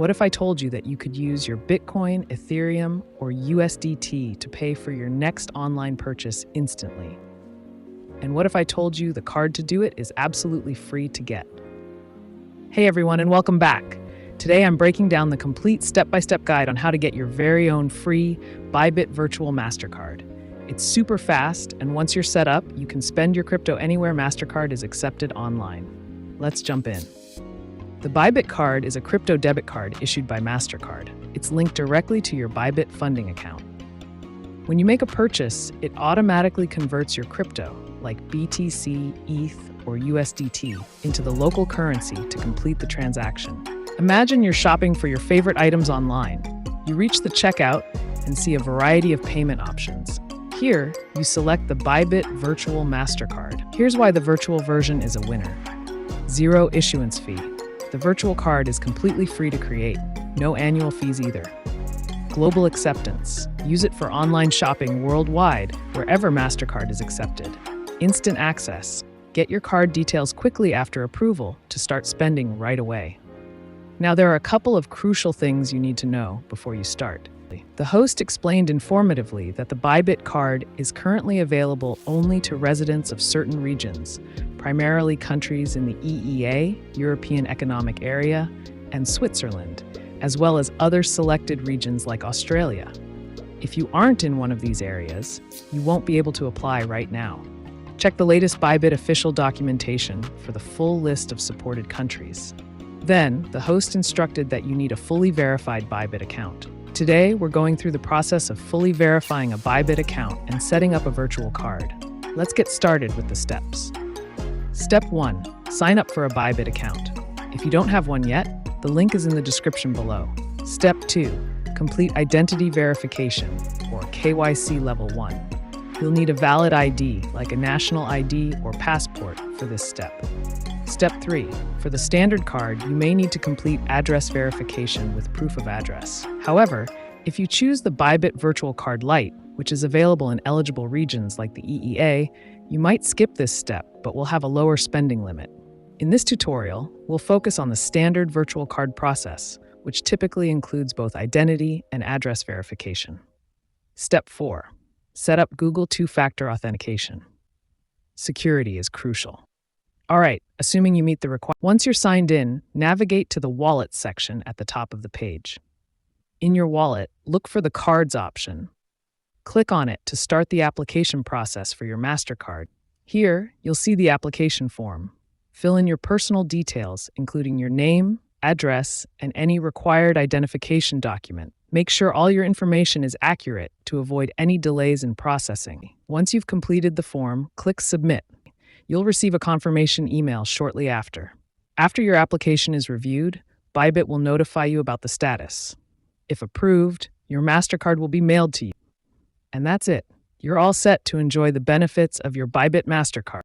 What if I told you that you could use your Bitcoin, Ethereum, or USDT to pay for your next online purchase instantly? And what if I told you the card to do it is absolutely free to get? Hey everyone, and welcome back. Today I'm breaking down the complete step-by-step guide on how to get your very own free Bybit Virtual Mastercard. It's super fast, and once you're set up, you can spend your crypto anywhere Mastercard is accepted online. Let's jump in. The Bybit card is a crypto debit card issued by Mastercard. It's linked directly to your Bybit funding account. When you make a purchase, it automatically converts your crypto, like BTC, ETH, or USDT, into the local currency to complete the transaction. Imagine you're shopping for your favorite items online. You reach the checkout and see a variety of payment options. Here, you select the Bybit Virtual Mastercard. Here's why the virtual version is a winner. Zero issuance fee. The virtual card is completely free to create. No annual fees either. Global acceptance. Use it for online shopping worldwide, wherever Mastercard is accepted. Instant access. Get your card details quickly after approval to start spending right away. Now, there are a couple of crucial things you need to know before you start. The host explained informatively that the Bybit card is currently available only to residents of certain regions, primarily countries in the EEA, European Economic Area, and Switzerland, as well as other selected regions like Australia. If you aren't in one of these areas, you won't be able to apply right now. Check the latest Bybit official documentation for the full list of supported countries. Then, the host instructed that you need a fully verified Bybit account. Today, we're going through the process of fully verifying a Bybit account and setting up a virtual card. Let's get started with the steps. Step 1. Sign up for a Bybit account. If you don't have one yet, the link is in the description below. Step 2. Complete identity verification, or KYC Level 1. You'll need a valid ID, like a national ID or passport, for this step. Step 3. For the standard card, you may need to complete address verification with proof of address. However, if you choose the Bybit Virtual Card Lite, which is available in eligible regions like the EEA, you might skip this step, but will have a lower spending limit. In this tutorial, we'll focus on the standard virtual card process, which typically includes both identity and address verification. Step 4. Set up Google two-factor authentication. Security is crucial. All right, assuming you meet the requirements. Once you're signed in, navigate to the Wallet section at the top of the page. In your wallet, look for the Cards option. Click on it to start the application process for your Mastercard. Here, you'll see the application form. Fill in your personal details, including your name, address, and any required identification document. Make sure all your information is accurate to avoid any delays in processing. Once you've completed the form, click Submit. You'll receive a confirmation email shortly after. After your application is reviewed, Bybit will notify you about the status. If approved, your Mastercard will be mailed to you. And that's it. You're all set to enjoy the benefits of your Bybit Mastercard.